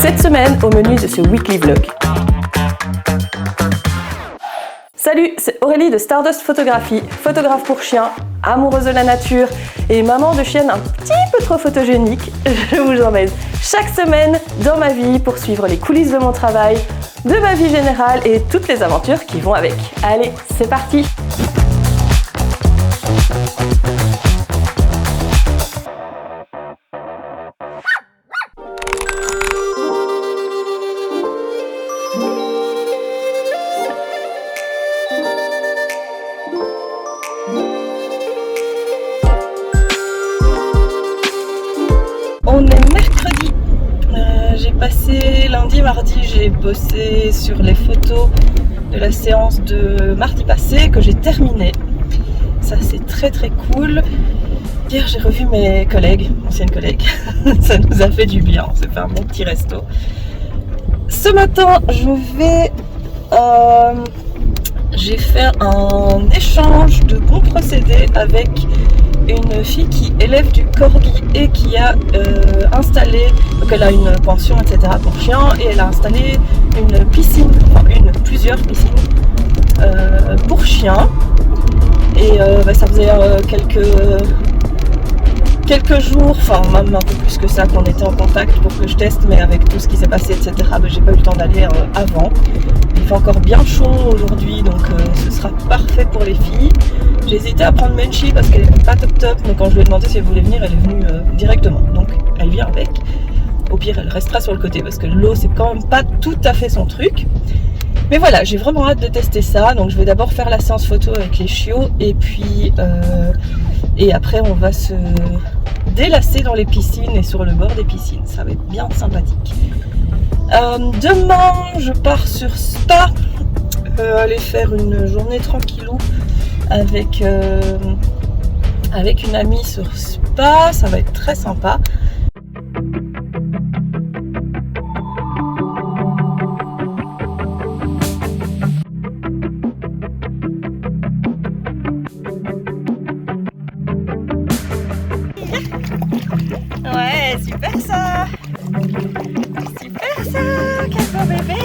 Cette semaine, au menu de ce weekly vlog. Salut, c'est Aurélie de Stardust Photographie, photographe pour chiens, amoureuse de la nature et maman de chienne un petit peu trop photogénique. Je vous emmène chaque semaine dans ma vie pour suivre les coulisses de mon travail, de ma vie générale et toutes les aventures qui vont avec. Allez, c'est parti! On est mercredi, j'ai passé lundi, mardi, j'ai bossé sur les photos de la séance de mardi passé que j'ai terminée. Ça c'est très cool. Hier j'ai revu mes collègues, anciennes collègues, ça nous a fait du bien, on s'est fait un bon petit resto. Ce matin j'ai fait un échange de bons procédés avec une fille qui élève du corgi et qui a installé, donc elle a une pension etc pour chiens et elle a installé une piscine, enfin plusieurs piscines pour chiens et ça faisait quelques jours, enfin même un peu plus que ça qu'on était en contact pour que je teste, mais avec tout ce qui s'est passé etc j'ai pas eu le temps d'aller avant. Il fait encore bien chaud aujourd'hui donc ce sera parfait pour les filles. J'ai hésité à prendre Menchi parce qu'elle n'est pas top, mais quand je lui ai demandé si elle voulait venir, elle est venue directement. Donc elle vient avec. Au pire, elle restera sur le côté parce que l'eau, c'est quand même pas tout à fait son truc. Mais voilà, j'ai vraiment hâte de tester ça. Donc je vais d'abord faire la séance photo avec les chiots et puis et après on va se délasser dans les piscines et sur le bord des piscines. Ça va être bien sympathique. Demain, je pars sur Spa. Aller faire une journée tranquillou avec une amie sur Spa, ça va être très sympa. Ouais, super ça! Super ça! Quel beau bébé!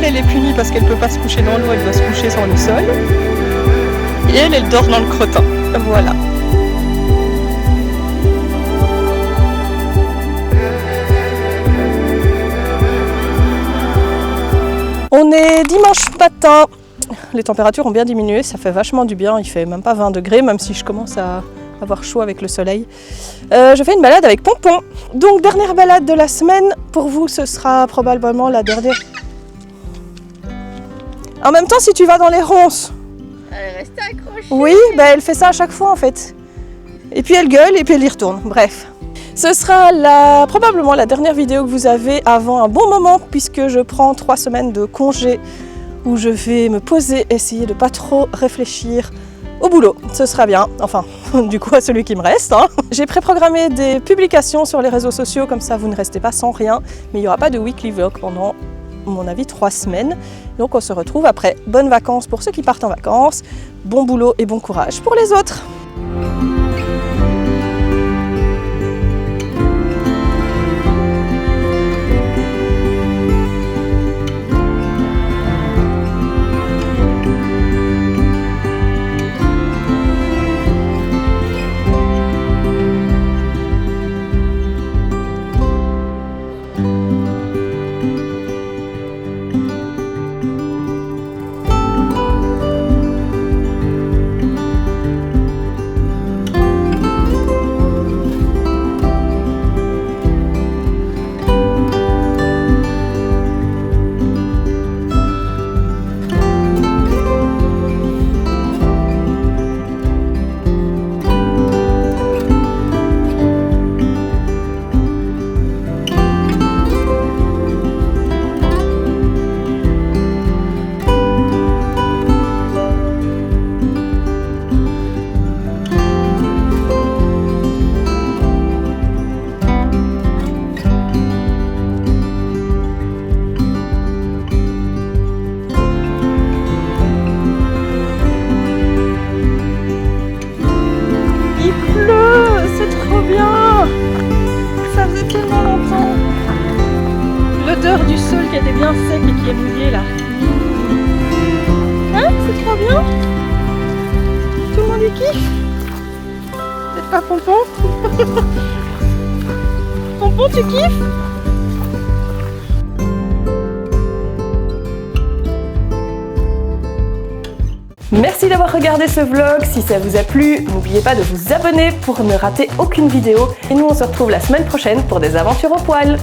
elle est punie parce qu'elle peut pas se coucher dans l'eau, elle doit se coucher sur le sol. Et elle dort dans le crottin. Voilà. On est dimanche matin. Les températures ont bien diminué, ça fait vachement du bien. Il fait même pas 20 degrés, même si je commence à avoir chaud avec le soleil. Je fais une balade avec Pompon. Donc dernière balade de la semaine. Pour vous, ce sera probablement la dernière. En même temps, si tu vas dans les ronces. Elle reste accrochée. Oui, bah elle fait ça à chaque fois en fait. Et puis elle gueule et puis elle y retourne. Bref. Ce sera probablement la dernière vidéo que vous avez avant un bon moment puisque je prends 3 semaines de congé où je vais me poser, essayer de pas trop réfléchir au boulot. Ce sera bien, enfin du coup à celui qui me reste. Hein. J'ai préprogrammé des publications sur les réseaux sociaux, comme ça vous ne restez pas sans rien, mais il n'y aura pas de weekly vlog pendant, à mon avis, 3 semaines. Donc on se retrouve après. Bonnes vacances pour ceux qui partent en vacances, bon boulot et bon courage pour les autres. Du sol qui était bien sec et qui est mouillé là. Hein? C'est trop bien. Tout le monde y kiffe. Peut-être pas Pompon. Pompon, tu kiffes? Merci d'avoir regardé ce vlog. Si ça vous a plu, n'oubliez pas de vous abonner pour ne rater aucune vidéo. Et nous on se retrouve la semaine prochaine pour des aventures au poil.